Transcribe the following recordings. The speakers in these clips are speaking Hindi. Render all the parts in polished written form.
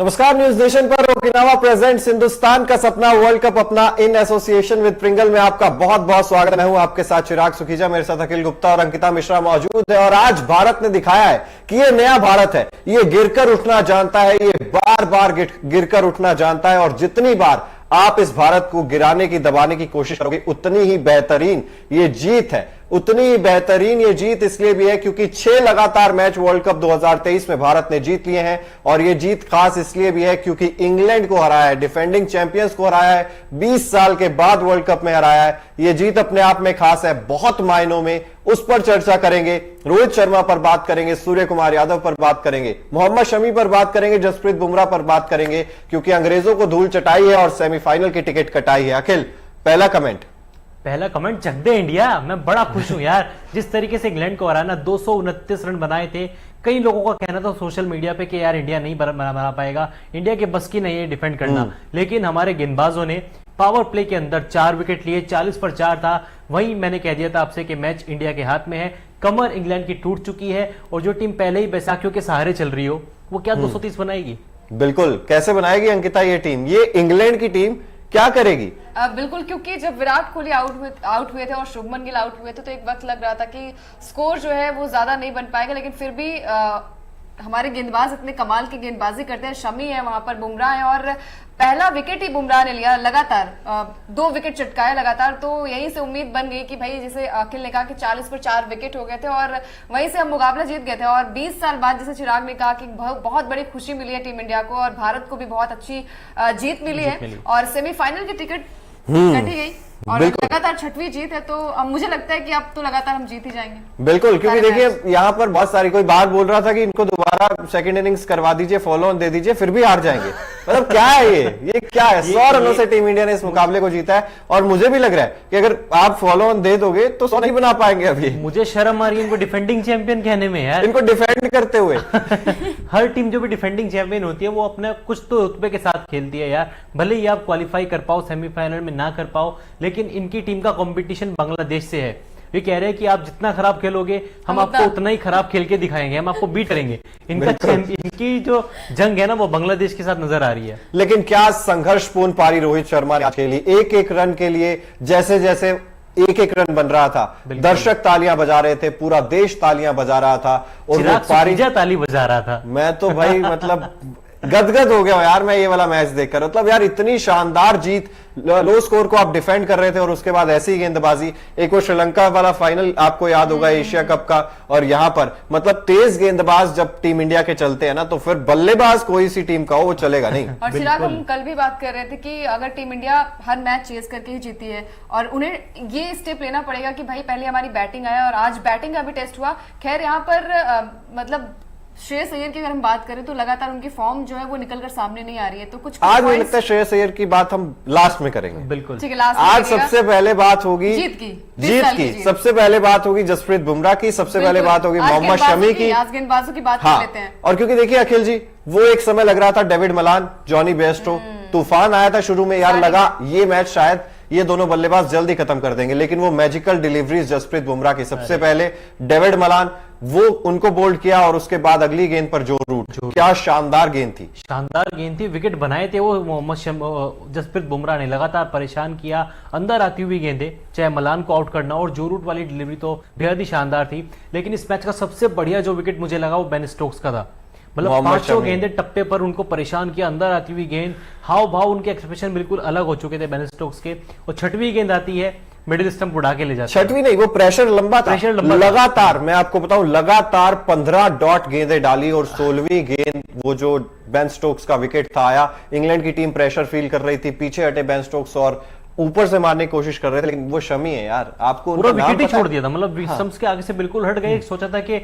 नमस्कार, न्यूज नेशन पर ओकिनावा प्रेजेंट्स हिंदुस्तान का सपना वर्ल्ड कप अपना इन एसोसिएशन विद प्रिंगल में आपका बहुत बहुत स्वागत है। मैं हूं आपके साथ चिराग सुखीजा, मेरे साथ अखिल गुप्ता और अंकिता मिश्रा मौजूद है। और आज भारत ने दिखाया है कि ये नया भारत है, ये गिरकर उठना जानता है, ये बार बार गिरकर उठना जानता है। और जितनी बार आप इस भारत को गिराने की, दबाने की कोशिश करोगे, उतनी ही बेहतरीन ये जीत है। उतनी ही बेहतरीन ये जीत इसलिए भी है क्योंकि 6 लगातार मैच वर्ल्ड कप 2023 में भारत ने जीत लिए हैं। और ये जीत खास इसलिए भी है क्योंकि इंग्लैंड को हराया है, डिफेंडिंग चैंपियंस को हराया है, 20 साल के बाद वर्ल्ड कप में हराया है। ये जीत अपने आप में खास है, बहुत मायनों में। उस पर चर्चा करेंगे, रोहित शर्मा पर बात करेंगे, सूर्य कुमार यादव पर बात करेंगे, मोहम्मद शमी पर बात करेंगे, जसप्रीत बुमराह पर बात करेंगे, क्योंकि अंग्रेजों को धूल चटाई है और सेमीफाइनल की टिकट कटाई है। अखिल, पहला कमेंट चक दे इंडिया। मैं बड़ा खुश हूं यार, जिस तरीके से इंग्लैंड को हराना, 229 रन बनाए थे। कई लोगों का कहना था सोशल मीडिया पे कि यार इंडिया नहीं बना पाएगा, इंडिया के बस की नहीं है डिफेंड करना। लेकिन हमारे गेंदबाजों ने पावर प्ले के अंदर 4 विकेट लिए, 40 पर 4 था। वहीं मैंने कह दिया था आपसे कि मैच इंडिया के हाथ में है। कमर इंग्लैंड की टूट चुकी है और जो टीम पहले ही बैसाखियों के सहारे चल रही हो, वो क्या 230 बनाएगी? बिल्कुल, कैसे बनाएगी अंकिता ये टीम? ये इंग्लैंड की टीम क्या करेगी? बिल्कुल, क्योंकि जब विराट कोहली आउट हुए थे और शुभमन गिल आउट हुए थे तो एक वक्त लग रहा था कि स्कोर जो है वो ज्यादा नहीं बन पाएगा। लेकिन फिर भी हमारे गेंदबाज इतने कमाल की गेंदबाजी करते हैं। शमी है, वहां पर बुमराह है और पहला विकेट ही बुमराह ने लिया लगातार, 2 विकेट चटकाए लगातार। तो यहीं से उम्मीद बन गई कि भाई, जैसे अखिल ने कहा कि 40 पर 4 विकेट हो गए थे और वहीं से हम मुकाबला जीत गए थे। और 20 साल बाद, जैसे चिराग ने कहा कि बहुत बड़ी खुशी मिली है टीम इंडिया को और भारत को भी बहुत अच्छी जीत मिली है और सेमीफाइनल की टिकट कटी गई और लगातार 6वीं जीत है। तो अब मुझे लगता है कि अब तो लगातार हम जीत ही जाएंगे। बिल्कुल, क्योंकि देखिए यहाँ पर बहुत सारी, कोई बात बोल रहा था कि इनको दोबारा सेकंड इनिंग्स करवा दीजिए, फॉलो ऑन दे दीजिए, फिर भी हार जाएंगे। मतलब क्या है ये क्या है? 100 रनों से टीम इंडिया ने इस मुकाबले को जीता है। और मुझे भी लग रहा है कि अगर आप फॉलो ऑन दे दोगे तो 100 नहीं बना पाएंगे। अभी मुझे शर्म आ रही है इनको डिफेंडिंग चैंपियन कहने में यार, इनको डिफेंड करते हुए। हर टीम जो भी डिफेंडिंग चैंपियन होती है वो अपने कुछ तो रुतबे के साथ खेलती है यार। भले ही आप क्वालिफाई कर पाओ, सेमीफाइनल में ना कर पाओ, लेकिन इनकी टीम का कंपटीशन बांग्लादेश से है। ये कह रहे हैं कि आप जितना खराब खेलोगे हम आपको उतना ही खराब खेल के दिखाएंगे, हम आपको बीट करेंगे। इनकी जो जंग है ना वो बांग्लादेश के साथ नजर आ रही है। लेकिन क्या संघर्षपूर्ण पारी रोहित शर्मा ने खेली, एक एक रन के लिए जैसे जैसे एक एक रन बन रहा था, दर्शक तालियां बजा रहे थे, पूरा देश तालियां बजा रहा था और वो पारी ताली बजा रहा था। मैं तो भाई मतलब गदगद हो गया यार मैं ये वाला मैच देखकर। मतलब यार इतनी शानदार जीत, लो स्कोर को आप डिफेंड कर रहे थे और उसके बाद ऐसी गेंदबाजी। एक वो श्रीलंका वाला फाइनल आपको याद होगा, एशिया कप का। और यहां पर मतलब तेज गेंदबाज जब टीम इंडिया के चलते हैं ना, तो फिर बल्लेबाज कोई सी टीम का हो वो चलेगा नहीं। और चिराग, हम कल भी बात कर रहे थे कि अगर टीम इंडिया हर मैच चेस करके ही जीती है और उन्हें ये स्टेप लेना पड़ेगा कि भाई पहले हमारी बैटिंग आया और आज बैटिंग का भी टेस्ट हुआ। खैर यहाँ पर मतलब श्रेयस अय्यर की अगर हम बात करें तो लगातार उनकी फॉर्म जो है वो निकलकर सामने नहीं आ रही है। तो कुछ आज मुझे लगता है श्रेयस अय्यर की बात हम लास्ट में करेंगे। बिल्कुल ठीक है, लास्ट आज सबसे पहले बात होगी जीत की। सबसे पहले बात होगी जसप्रीत बुमराह की, सबसे पहले बात होगी मोहम्मद शमी की। आज गेंदबाजों की बात कर लेते हैं। और क्योंकि देखिए अखिल जी, वो एक समय लग रहा था डेविड मलान, जॉनी बेयरस्टो, तूफान आया था शुरू में यार, लगा ये मैच शायद ये दोनों बल्लेबाज जल्दी खत्म कर देंगे। लेकिन वो मैजिकल डिलीवरीज जसप्रीत बुमराह की, सबसे पहले डेविड मलान, वो उनको बोल्ड किया और उसके बाद अगली गेंद पर जो रूट, क्या शानदार गेंद थी, शानदार गेंद थी। विकेट बनाए थे वो मोहम्मद जसप्रीत बुमराह ने, लगातार परेशान किया। अंदर आती हुई गेंदें, चाहे मलान को आउट करना और जो रूट वाली डिलीवरी तो बेहद ही शानदार थी। लेकिन इस मैच का सबसे बढ़िया जो विकेट मुझे लगा वो बेन स्टोक्स का था। मतलब 500 गेंदें टप्पे पर उनको परेशान किया, अंदर आती हुई गेंद, हाव भाव उनके एक्सप्रेशन बिल्कुल अलग हो चुके थे बेन स्टोक्स के। और 6वीं गेंद आती है, मिडिल स्टंप उड़ा के ले जाते हैं। 6वीं नहीं, वो प्रेशर लंबा था, लगातार मैं आपको बताऊं लगातार 15 डॉट गेंदें डाली और 16वीं गेंद वो जो बेन स्टोक्स का विकेट था आया। इंग्लैंड की टीम प्रेशर फील कर रही थी, पीछे हटे बेन स्टोक्स और ऊपर से मारने की कोशिश कर रहे थे, लेकिन वो शमी है यार, आपको पूरा विकेट ही छोड़ दिया था। मतलब स्टंप्स के आगे से बिल्कुल हट गए। सोचा था कि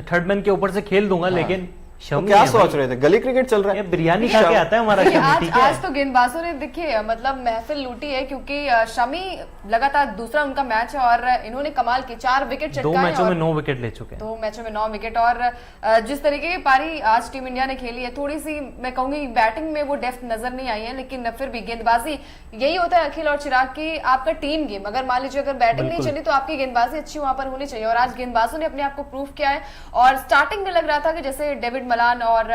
थर्ड मैन के ऊपर से खेल दूंगा, लेकिन तो क्या सोच रहे थे? गली क्रिकेट चल रहा है, बिरयानी खा के आता है हमारा शमी। आज तो गेंदबाजों ने देखिए मतलब महफिल लूटी है, क्योंकि शमी लगातार दूसरा उनका मैच है और इन्होंने कमाल की 4 विकेट चटकाए। 2 मैचों में 9 विकेट ले चुके हैं। 2 मैचों में 9 विकेट। और जिस तरीके की पारी आज टीम इंडिया ने खेली है, थोड़ी सी मैं कहूंगी बैटिंग में वो डेप्थ नजर नहीं आई है, लेकिन फिर भी गेंदबाजी यही होता है अखिल और चिराग की, आपका टीम गेम। अगर मान लीजिए अगर बैटिंग नहीं चली तो आपकी गेंदबाजी अच्छी वहां पर होनी चाहिए और आज गेंदबाजों ने अपने आप को प्रूव किया है। और स्टार्टिंग में लग रहा था कि जैसे डेविड मलान और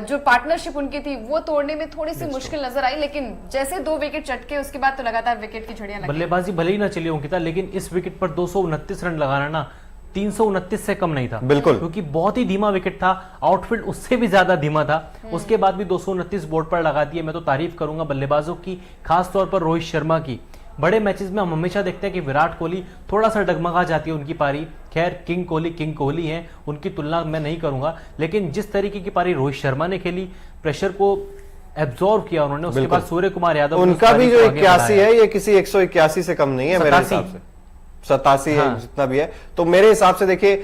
जो पार्टनरशिप उनकी थी वो तोड़ने में थोड़ी सी मुश्किल नजर आई, लेकिन जैसे 2 विकेट चटके उसके बाद तो लगातार विकेट की झड़ियां लगी। बल्लेबाजी भले ही ना चली अंकिता, लेकिन इस विकेट पर 229 रन लगाना ना 329 से कम नहीं था, बिल्कुल, क्योंकि बहुत ही धीमा विकेट था। आउटफील्ड उससे भी ज्यादा धीमा था, उसके बाद भी 229 बोर्ड पर लगा दिए। मैं तो तारीफ करूंगा बल्लेबाजों की, खास तौर पर रोहित शर्मा की। बड़े मैचेस में हम हमेशा देखते हैं कि विराट कोहली थोड़ा सा डगमगा जाती है उनकी पारी। खैर किंग कोहली हैं, उनकी तुलना मैं नहीं करूंगा, लेकिन जिस तरीके की पारी रोहित शर्मा ने खेली, प्रेशर को एब्जॉर्व किया उन्होंने। उसके बाद सूर्य कुमार यादव, उनका भी जो 81 है ये किसी 181 से कम नहीं है मेरे हिसाब से, 87 है जितना भी है। तो मेरे हिसाब से देखिए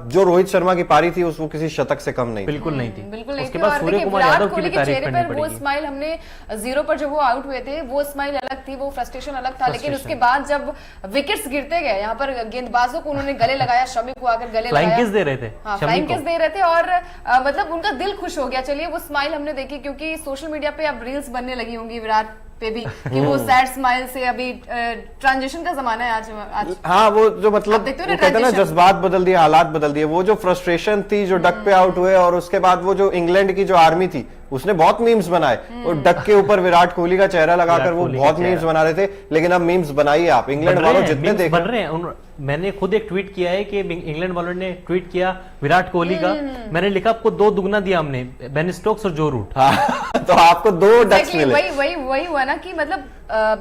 जो रोहित शर्मा की पारी थी वो किसी शतक से कम नहीं, बिल्कुल नहीं थी। बिल्कुल नहीं उसके थी। बाद और सूर्य देखिए कुमार विराट यादव की कोहली भी के तारीफ चेहरे करनी पर वो पड़ेगी। स्माइल, हमने 0 पर जब वो आउट हुए थे वो स्माइल अलग थी, वो फ्रस्ट्रेशन अलग था, लेकिन उसके बाद जब विकेट्स गिरते गए, यहाँ पर गेंदबाजों को उन्होंने गले लगाया, शमी को आकर गले फ्लाइंग लगाया, किस दे रहे थे, हाँ शमी फ्लाइंग को। किस दे रहे थे और मतलब उनका दिल खुश हो गया। चलिए वो स्माइल हमने देखी, क्योंकि सोशल मीडिया पे अब रील्स बनने लगी होंगी विराट पे भी कि वो सैड स्माइल से, अभी ट्रांजिशन का जमाना है आज। हाँ वो जो मतलब आप देखते हो वो ना कहते हैं ना transition? जज्बात बदल दिए, हालात बदल दिए। वो जो फ्रस्ट्रेशन थी जो डक पे आउट हुए, और उसके बाद वो जो इंग्लैंड की जो आर्मी थी उसने बहुत मीम्स बनाए, और डक के ऊपर विराट कोहली का चेहरा लगाकर वो कोहली का बहुत चेहरा। मीम्स बना रहे थे। लेकिन अब मीम्स बनाइए आप, इंग्लैंड बन रहे वालों हैं, जितने memes देख बन रहे हैं। मैंने खुद एक ट्वीट किया है कि इंग्लैंड वालों ने ट्वीट किया विराट कोहली का, मैंने लिखा आपको 2 दुगना दिया हमने, बेन स्टोक्स और जो रूट। हाँ, तो आपको 2 डक्स मिले। वही हुआ ना कि मतलब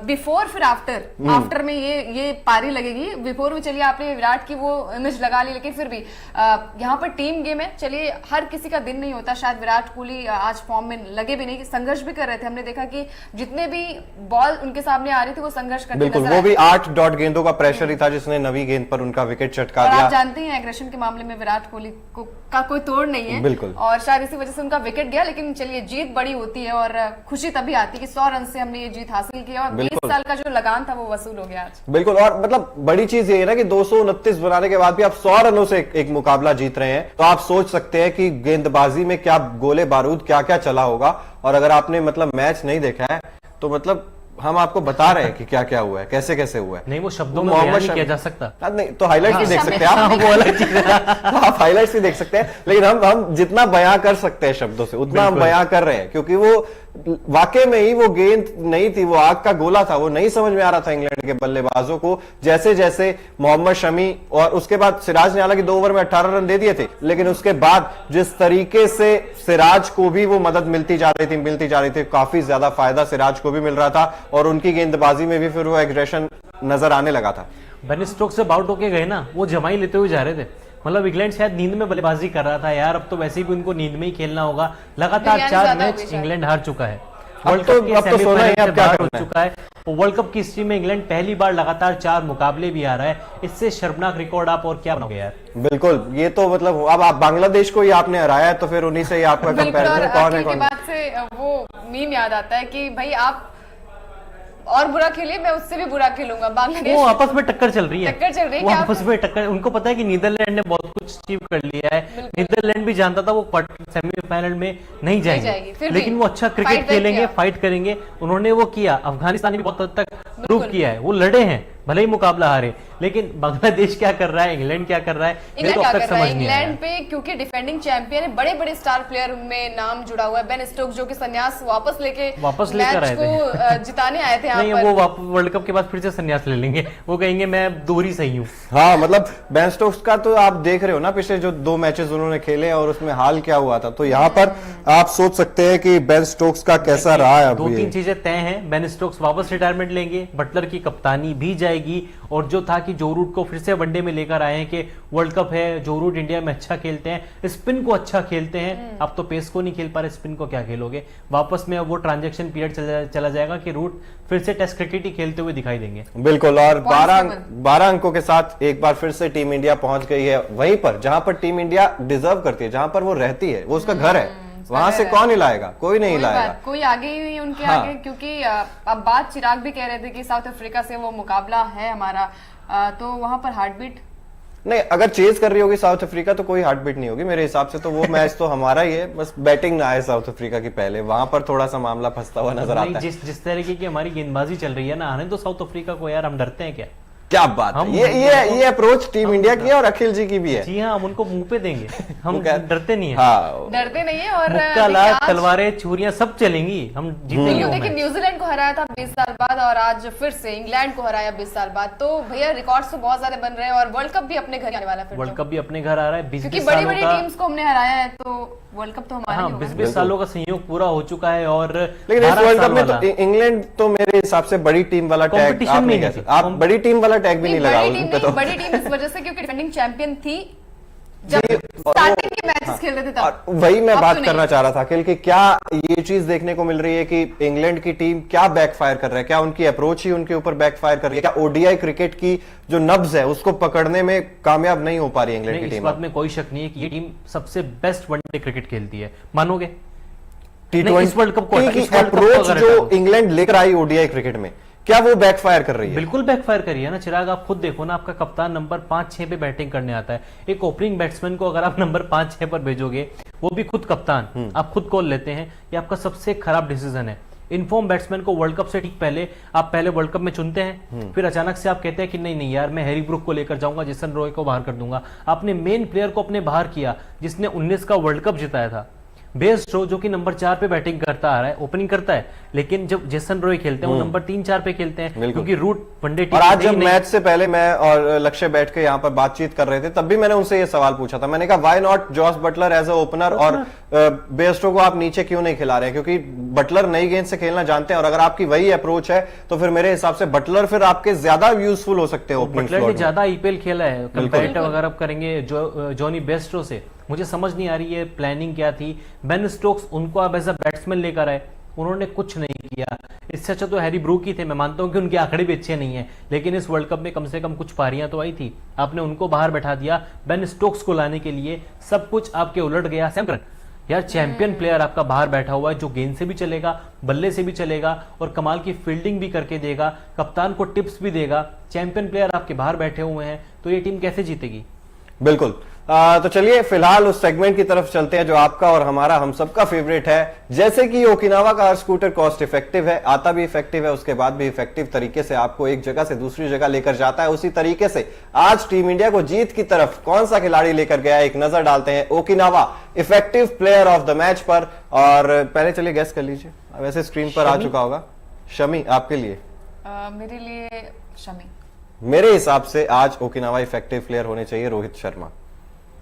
बिफोर फिर आफ्टर में ये पारी लगेगी। बिफोर में चलिए आपने विराट की वो इमेज लगा ली, लेकिन फिर भी यहाँ पर टीम गेम है। चलिए हर किसी का दिन नहीं होता, शायद विराट कोहली आज फॉर्म में लगे भी नहीं, संघर्ष भी कर रहे थे। हमने देखा कि जितने भी बॉल उनके सामने आ रही थी वो संघर्ष करते बिल्कुल, नजर वो आए। भी 8 डॉट गेंदों का प्रेशर ही था जिसने 9वीं गेंद पर उनका विकेट चटका और दिया। आप जानते हैं एग्रेशन के मामले में विराट कोहली का कोई तोड़ नहीं है, बिल्कुल। और शायद इसी वजह से उनका विकेट गया। लेकिन चलिए जीत बड़ी होती है और खुशी तभी आती है कि 100 रन से हमने ये जीत हासिल की, और 20 साल का जो लगान था वो वसूल हो गया आज। बिल्कुल, और मतलब बड़ी चीज ये है ना कि 229 बनाने के बाद भी आप 100 रनों से एक मुकाबला जीत रहे हैं, तो आप सोच सकते हैं कि गेंदबाजी में क्या गोले बारूद क्या क्या चला होगा। और अगर आपने मतलब मैच नहीं देखा है तो मतलब हम आपको बता रहे हैं कि क्या क्या हुआ है, कैसे कैसे हुआ है। नहीं वो शब्दों में बयान नहीं किया जा सकता। नहीं तो हाइलाइट्स भी देख सकते हैं हाँ, आप, वो अलग चीज है। आप हाइलाइट्स भी देख सकते हैं, लेकिन हम जितना बयां कर सकते हैं शब्दों से उतना हम बयां कर रहे हैं, क्योंकि वो वाकई में ही वो गेंद नहीं थी, वो आग का गोला था। वो नहीं समझ में आ रहा था इंग्लैंड के बल्लेबाजों को, जैसे जैसे मोहम्मद शमी और उसके बाद सिराज ने हालांकि 2 ओवर में 18 रन दे दिए थे, लेकिन उसके बाद जिस तरीके से सिराज को भी वो मदद मिलती जा रही थी, काफी ज्यादा फायदा सिराज को भी मिल रहा था, और उनकी गेंदबाजी में भी फिर वो एग्रेशन नजर आने लगा था। बेन स्टोक्स से आउट होके गए ना, वो जमाई लेते हुए जा रहे थे। मतलब इंग्लैंड शायद नींद में बल्लेबाजी कर रहा था यार, अब तो वैसे भी उनको नींद में ही खेलना होगा। लगातार बिरयानी 4 ज्यादा हो मैच गई शायद। इंग्लैंड हार चुका है, अब वर्ल्ड तो कप के सोना ही सेमीफाइनल है, से अब क्या बाहर हो करना है। चुका है। वर्ल्ड कप की हिस्ट्री में इंग्लैंड पहली बार लगातार 4 मुकाबले भी आ रहा है। इससे शर्मनाक रिकॉर्ड आप और क्या बनाओगे यार। बिल्कुल, ये तो मतलब अब आप बांग्लादेश को ही आपने हराया है, तो फिर उन्हीं से ही आपका बिल्कुल, और कंपैरिजन कौन है अखिल की कौन। बात से वो मीम याद आता है कि भाई आप और बुरा खेलिए, मैं उससे भी बुरा खेलूंगा। बांग्लादेश वो आपस में टक्कर चल रही है, टक्कर चल रही है वो कि आपस में टक्कर। उनको पता है कि नीदरलैंड ने बहुत कुछ अचीव कर लिया है। नीदरलैंड भी जानता था वो सेमीफाइनल में नहीं जाएगी, जाएंगे, फिर लेकिन भी वो अच्छा क्रिकेट फाइट बैक खेलेंगे, किया। फाइट करेंगे। उन्होंने वो किया। अफगानिस्तान ने भी बहुत हद तक प्रूव किया है, वो लड़े हैं, भले ही मुकाबला हारे। लेकिन बांग्लादेश क्या कर रहा है, इंग्लैंड क्या कर रहा है, मेरे इंग्लैंड को क्या अब तक कर रहा समझ है नहीं आया। इंग्लैंड पे, क्योंकि डिफेंडिंग चैंपियन है, बड़े बड़े स्टार प्लेयर उनमें नाम जुड़ा हुआ है। बेन स्टोक्स जो कि संन्यास वापस लेकर आए मैच को जिताने आए थे यहाँ नहीं, पर। वो वर्ल्ड कप के बाद फिर से संन्यास ले लेंगे। वो कहेंगे मैं दोहरी सही हूँ। हाँ मतलब बेन स्टोक्स का तो आप देख रहे हो ना, पिछले जो 2 मैचेस उन्होंने खेले और उसमें हाल क्या हुआ था, तो यहाँ पर आप सोच सकते हैं कि बेन स्टोक्स का कैसा रहा है। 2-3 चीजें तय हैं। बेन स्टोक्स वापस रिटायरमेंट लेंगे, बटलर की कप्तानी भी जाएगी, और जो था कि जो रूट को फिर से वनडे में लेकर आए हैं कि वर्ल्ड कप है, जो रूट इंडिया में अच्छा खेलते हैं, स्पिन को अच्छा खेलते हैं। अब तो पेस को नहीं खेल पा रहे, स्पिन को क्या खेलोगे। वापस में अब वो ट्रांजैक्शन पीरियड चला जाएगा कि रूट फिर से टेस्ट क्रिकेट ही खेलते हुए दिखाई देंगे। बिल्कुल, और 12 अंकों के साथ एक बार फिर से टीम इंडिया पहुंच गई है वहीं पर जहां पर टीम इंडिया डिजर्व करती है, जहां पर वो रहती है, वो उसका घर है। वहां से कौन हिलाएगा? कोई नहीं हिलाएगा, कोई आगे ही नहीं उनके हाँ। आगे। क्योंकि अब बात चिराग भी कह रहे थे कि साउथ अफ्रीका से वो मुकाबला है हमारा, तो वहां पर हार्ट बीट नहीं, अगर चेज कर रही होगी साउथ अफ्रीका तो कोई हार्ट बीट नहीं होगी मेरे हिसाब से। तो वो मैच तो हमारा ही है, बस बैटिंग ना आए साउथ अफ्रीका की पहले, वहां पर थोड़ा सा मामला फंसता हुआ नजर आता है। जिस तरीके की हमारी गेंदबाजी चल रही है ना, आने तो साउथ अफ्रीका को यार, हम डरते हैं क्या? क्या बात है, ये अप्रोच टीम इंडिया की है और अखिल जी की भी है। जी हाँ, हम उनको मुंह पे देंगे, हम डरते नहीं है। हाँ, डरते नहीं है। और मुक्का लात, तलवारें, छुरियां सब चलेंगी, हम जीतेंगे वो देखिए मैच। न्यूजीलैंड को हराया था 20 साल बाद और आज फिर से इंग्लैंड को हराया 20 साल बाद। तो भैया रिकॉर्ड्स तो बहुत सारे बन रहे हैं और वर्ल्ड कप भी अपने घर आने वाला है फिर वर्ल्ड तो। कप भी अपने घर आ रहा है। 20 क्योंकि 20 बड़ी सालों बड़ी का, टीम्स को हमने हराया है तो वर्ल्ड कप तो हमारा ही हाँ, होगा। 20 सालों का संयोग पूरा हो चुका है। और लेकिन इस 12 वर्ल्ड कप साल में तो वाला इंग्लैंड तो मेरे हिसाब से बड़ी टीम वाला टैग Competition आप में नहीं नहीं कह सकते। थी। आप बड़ी टीम वाला टैग भी नहीं लगा बड़ी उन टीम पे नहीं, तो। बड़ी टीम इस वजह से क्योंकि डिफेंडिंग चैंपियन थी जब स्टार्टिंग के मैचेस खेल रहे थे और तब। वही मैं अब बात तो नहीं। करना चाह रहा था अखिल कि क्या ये चीज देखने को मिल रही है कि इंग्लैंड की टीम क्या बैकफायर कर रहा है, क्या उनकी अप्रोच ही उनके ऊपर बैकफायर कर रही है, क्या ओडीआई क्रिकेट की जो नब्ज है उसको पकड़ने में कामयाब नहीं हो पा रही है इंग्लैंड नहीं, की इस टीम। बात में कोई शक नहीं है कि ये टीम सबसे बेस्ट वनडे क्रिकेट खेलती है, मानोगे? टी नहीं, इस वर्ल्ड कप को की इस वर्ल्ड कप को अप्रोच अगर जो हटाओ। इंग्लैंड लेकर आई ओडीआई क्रिकेट में, क्या वो बैकफायर कर रही है? बिल्कुल बैकफायर करिए ना चिराग। आप खुद देखो ना, आपका कप्तान नंबर 5-6 पे बैटिंग करने आता है। एक ओपनिंग बैट्समैन को अगर आप नंबर 5-6 पर भेजोगे, वो भी खुद कप्तान, आप खुद कॉल लेते हैं, ये आपका सबसे खराब डिसीजन है। इनफॉर्म बैट्समैन को वर्ल्ड कप से ठीक पहले आप पहले वर्ल्ड कप में चुनते हैं, फिर अचानक से आप कहते हैं कि नहीं नहीं यार, मैं हैरी ब्रूक को लेकर जाऊंगा, जेसन रॉय को बाहर कर दूंगा। आपने मेन प्लेयर को अपने बाहर किया जिसने 19 का वर्ल्ड कप जिताया था। बेस्टो जो कि नंबर 4 पे बैटिंग करता आ रहा है, ओपनिंग करता है, लेकिन जब जेसन रॉय खेलते हैं वो नंबर 3-4 पे खेलते हैं, क्योंकि रूट वनडे टीम। और आज जब मैच से पहले मैं और लक्ष्य बैठ के यहाँ पर बातचीत कर रहे थे, तब भी मैंने उनसे ये सवाल पूछा था। मैंने कहा why not Jos Buttler as a opener, और बेस्टो को आप नीचे क्यों नहीं खिला रहे हैं? क्योंकि बटलर नई गेंद से खेलना जानते हैं, और अगर आपकी वही अप्रोच है तो फिर मेरे हिसाब से बटलर फिर आपके ज्यादा यूजफुल हो सकते हैं ओपनिंग बटलर ने स्लॉट में। ज्यादा आईपीएल खेला है कंपैरेटिव अगर आप करेंगे जॉनी बेस्टो से। मुझे समझ नहीं आ रही है प्लानिंग क्या थी। बेन स्टोक्स उनको आप एज अ बैट्समैन लेकर आए, उन्होंने कुछ नहीं किया। इससे अच्छा तो हैरी ब्रूक ही थे। मैं मानता हूं कि उनके आंकड़े भी अच्छे नहीं है, लेकिन इस वर्ल्ड कप में कम से कम कुछ पारियां तो आई थी। आपने उनको बाहर बैठा दिया बेन स्टोक्स को लाने के लिए, सब कुछ आपके उलट गया। सैम करन यार, चैंपियन प्लेयर आपका बाहर बैठा हुआ है जो गेंद से भी चलेगा, बल्ले से भी चलेगा और कमाल की फील्डिंग भी करके देगा, कप्तान को टिप्स भी देगा। चैंपियन प्लेयर आपके बाहर बैठे हुए हैं, तो ये टीम कैसे जीतेगी? बिल्कुल। तो चलिए फिलहाल उस सेगमेंट की तरफ चलते हैं जो आपका और हमारा हम सबका फेवरेट है। जैसे कि ओकिनावा का स्कूटर कॉस्ट इफेक्टिव है, आता भी इफेक्टिव है, उसके बाद भी इफेक्टिव तरीके से आपको एक जगह से दूसरी जगह लेकर जाता है। उसी तरीके से आज टीम इंडिया को जीत की तरफ कौन सा खिलाड़ी लेकर गया, एक नजर डालते हैं Okinawa effective player of the match पर। और पहले चलिए गेस कर लीजिए, वैसे स्क्रीन पर आ चुका होगा। शमी, आपके लिए? मेरे लिए शमी। मेरे हिसाब से आज ओकिनावा इफेक्टिव प्लेयर होने चाहिए रोहित शर्मा,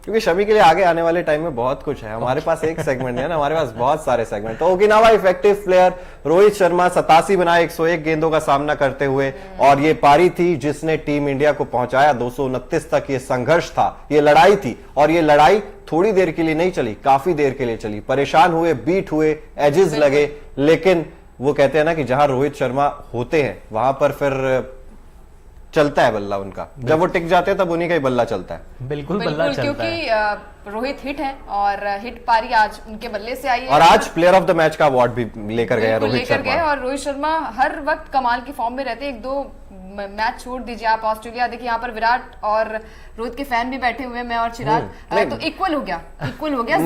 क्योंकि शमी के लिए आगे आने वाले टाइम में बहुत कुछ है। हमारे पास एक सेगमेंट है ना, हमारे पास बहुत सारे सेगमेंट। तो Okinawa effective player Rohit Sharma 87 बनाए 101 गेंदों का सामना करते हुए, और ये पारी थी जिसने टीम इंडिया को पहुंचाया 229 तक। ये संघर्ष था, ये लड़ाई थी, और ये लड़ाई थोड़ी देर के लिए नहीं चली, काफी देर के लिए चली। परेशान हुए, बीट हुए, एजेस लगे, लेकिन वो कहते हैं ना कि जहां रोहित शर्मा होते हैं वहां पर फिर चलता है बल्ला उनका। जब वो टिक जाते हैं तब उन्हीं का ही बल्ला चलता है। बिल्कुल बल्ला चलता है, क्योंकि रोहित हिट है और हिट पारी आज उनके बल्ले से आई है। और आज प्लेयर ऑफ द मैच का अवार्ड भी लेकर गया रोहित लेकर गए। शर्मा। और रोहित शर्मा हर वक्त कमाल की फॉर्म में रहते हैं। 1-2 मैच छोड़ दीजिए आप ऑस्ट्रेलिया, देखिए यहाँ पर विराट और रोहित के फैन भी बैठे हुए हैं, मैं और चिराग, तो इक्वल हो गया। नहीं,